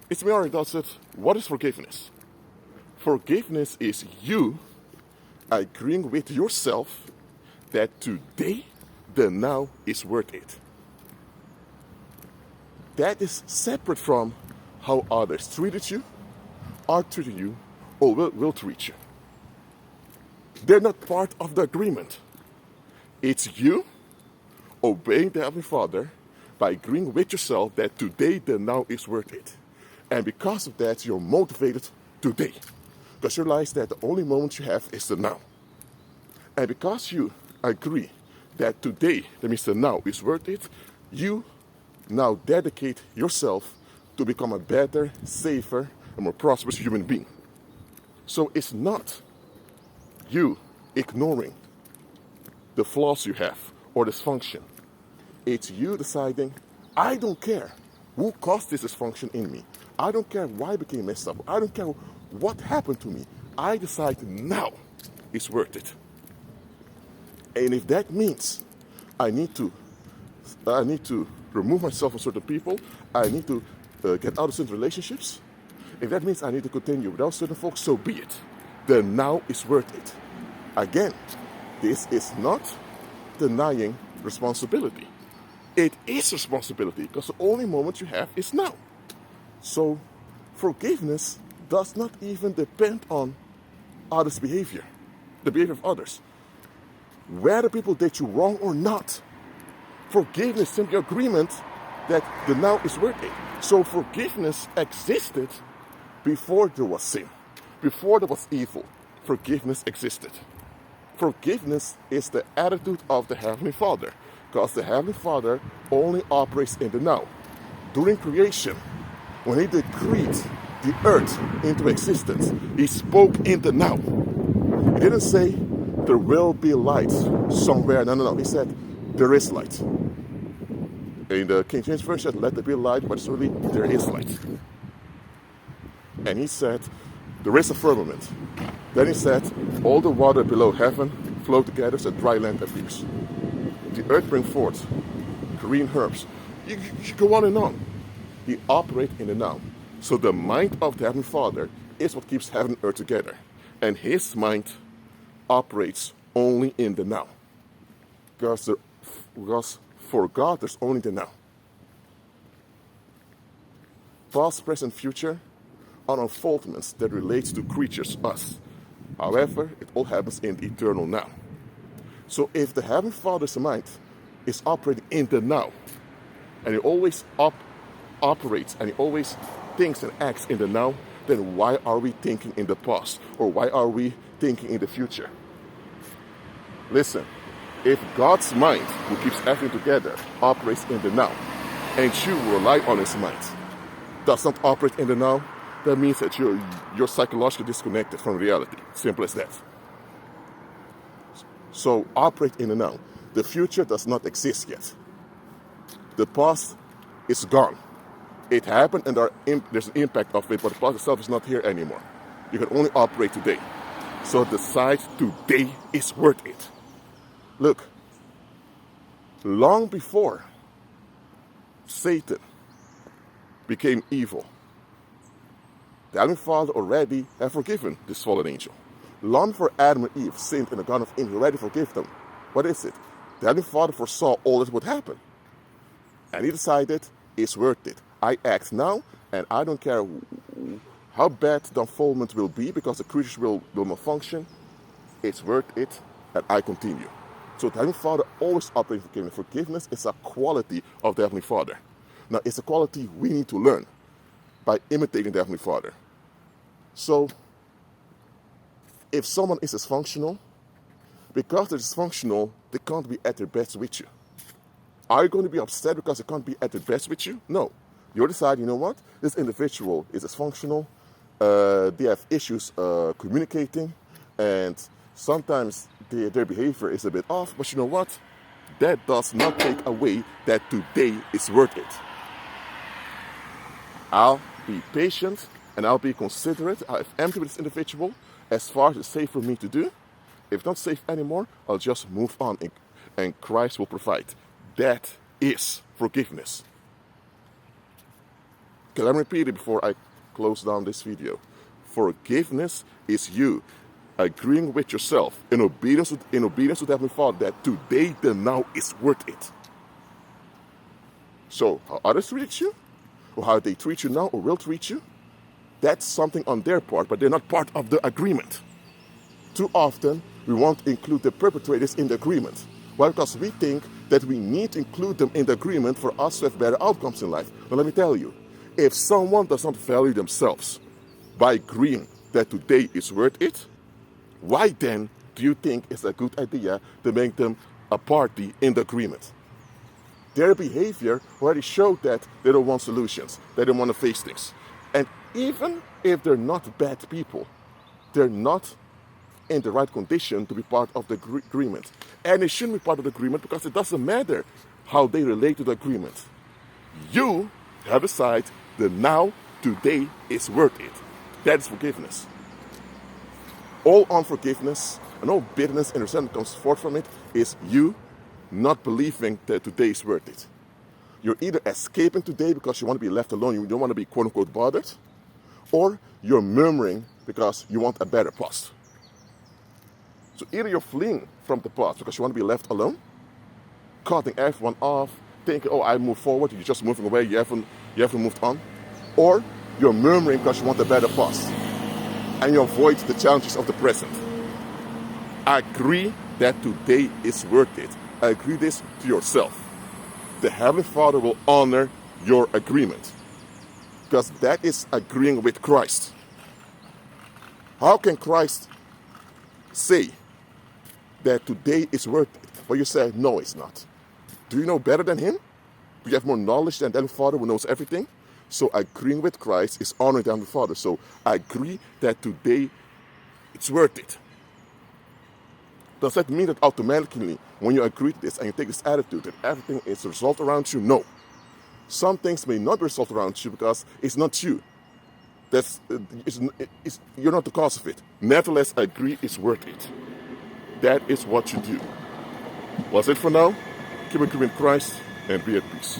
It's Mary that said, what is forgiveness? Forgiveness is you agreeing with yourself that today the now is worth it. That is separate from how others treated you, are treating you, or will treat you. They're not part of the agreement. It's you obeying the Heavenly Father by agreeing with yourself that today the now is worth it. And because of that, you're motivated today. Because you realize that the only moment you have is the now. And because you agree that today, that means the now, is worth it, you now dedicate yourself to become a better, safer, and more prosperous human being. So it's not you ignoring the flaws you have or dysfunction. It's you deciding, I don't care who caused this dysfunction in me. I don't care why I became messed up. I don't care what happened to me. I decide now it's worth it. And if that means I need to remove myself from certain people, I need to get out of certain relationships, if that means I need to continue without certain folks, so be it. The now is worth it. Again, this is not denying responsibility. It is responsibility because the only moment you have is now. So forgiveness does not even depend on others' behavior, the behavior of others. Whether people did you wrong or not, forgiveness is simply agreement that the now is worth it. So forgiveness existed before there was sin, before there was evil. Forgiveness existed. Forgiveness is the attitude of the Heavenly Father, because the Heavenly Father only operates in the now. During creation, when He decreed the earth into existence, He spoke in the now. He didn't say, there will be light somewhere. No. He said, there is light. In the King James Version, let there be light, but certainly there is light. And He said, there is a firmament. Then He said, all the water below heaven flow together so dry land appears. The earth brings forth green herbs. You go on and on. He operates in the now. So the mind of the Heavenly Father is what keeps heaven and earth together. And His mind operates only in the now. Because for God, there's only the now. Past, present, future are unfoldments that relates to creatures, us. However, it all happens in the eternal now. So if the Heavenly Father's mind is operating in the now, and He always operates and He always thinks and acts in the now, then why are we thinking in the past? Or why are we thinking in the future? Listen, if God's mind, who keeps everything together, operates in the now, and you rely on His mind, does not operate in the now, that means that you're psychologically disconnected from reality. Simple as that. So operate in the now. The future does not exist yet. The past is gone. It happened and there's an impact of it, but the past itself is not here anymore. You can only operate today. So decide today is worth it. Look, long before Satan became evil, the Heavenly Father already had forgiven this fallen angel. Long before Adam and Eve sinned in the Garden of Eden, He already forgave them. What is it? The Heavenly Father foresaw all that would happen. And He decided, it's worth it. I act now, and I don't care how bad the unfoldment will be, because the creatures will malfunction. It's worth it, and I continue. So the Heavenly Father always operates in forgiveness. Forgiveness is a quality of the Heavenly Father. Now, it's a quality we need to learn by imitating the Heavenly Father. So, if someone is dysfunctional, because they're dysfunctional, they can't be at their best with you. Are you going to be upset because they can't be at their best with you? No. You decide, you know what? This individual is dysfunctional. They have issues communicating, and sometimes their behavior is a bit off. But you know what? That does not take away that today is worth it. I'll be patient and I'll be considerate. I'll have empathy with this individual as far as it's safe for me to do. If not safe anymore, I'll just move on and Christ will provide. That is forgiveness. Okay, let me repeat it before I close down this video. Forgiveness is you agreeing with yourself in obedience to the Heavenly Father that today the now is worth it. So how others treat you, or how they treat you now or will treat you, that's something on their part, but they're not part of the agreement. Too often, we won't include the perpetrators in the agreement. Why? Because we think that we need to include them in the agreement for us to have better outcomes in life. Now let me tell you, if someone does not value themselves by agreeing that today is worth it, why then do you think it's a good idea to make them a party in the agreement? Their behavior already showed that they don't want solutions. They don't want to face things. And even if they're not bad people, they're not in the right condition to be part of the agreement. And it shouldn't be part of the agreement because it doesn't matter how they relate to the agreement. You have decided that now, today is worth it. That is forgiveness. All unforgiveness and all bitterness and resentment comes forth from it is you not believing that today is worth it. You're either escaping today because you want to be left alone, you don't want to be quote unquote bothered, or you're murmuring because you want a better past. So either you're fleeing from the past because you want to be left alone, cutting everyone off, thinking, oh, I move forward, you're just moving away, you haven't moved on, or you're murmuring because you want a better past and you avoid the challenges of the present. Agree that today is worth it. Agree this to yourself. The Heavenly Father will honor your agreement because that is agreeing with Christ. How can Christ say that today is worth it, but you say, no, it's not? Do you know better than Him? Do you have more knowledge than the Heavenly Father who knows everything? So agreeing with Christ is honoring the Heavenly Father. So agree that today it's worth it. Does that mean that automatically, when you agree to this and you take this attitude, that everything is a result around you? No. Some things may not result around you because it's not you. You're not the cause of it. Nevertheless, agree it's worth it. That is what you do. Was it for now? Keep agreeing with Christ and be at peace.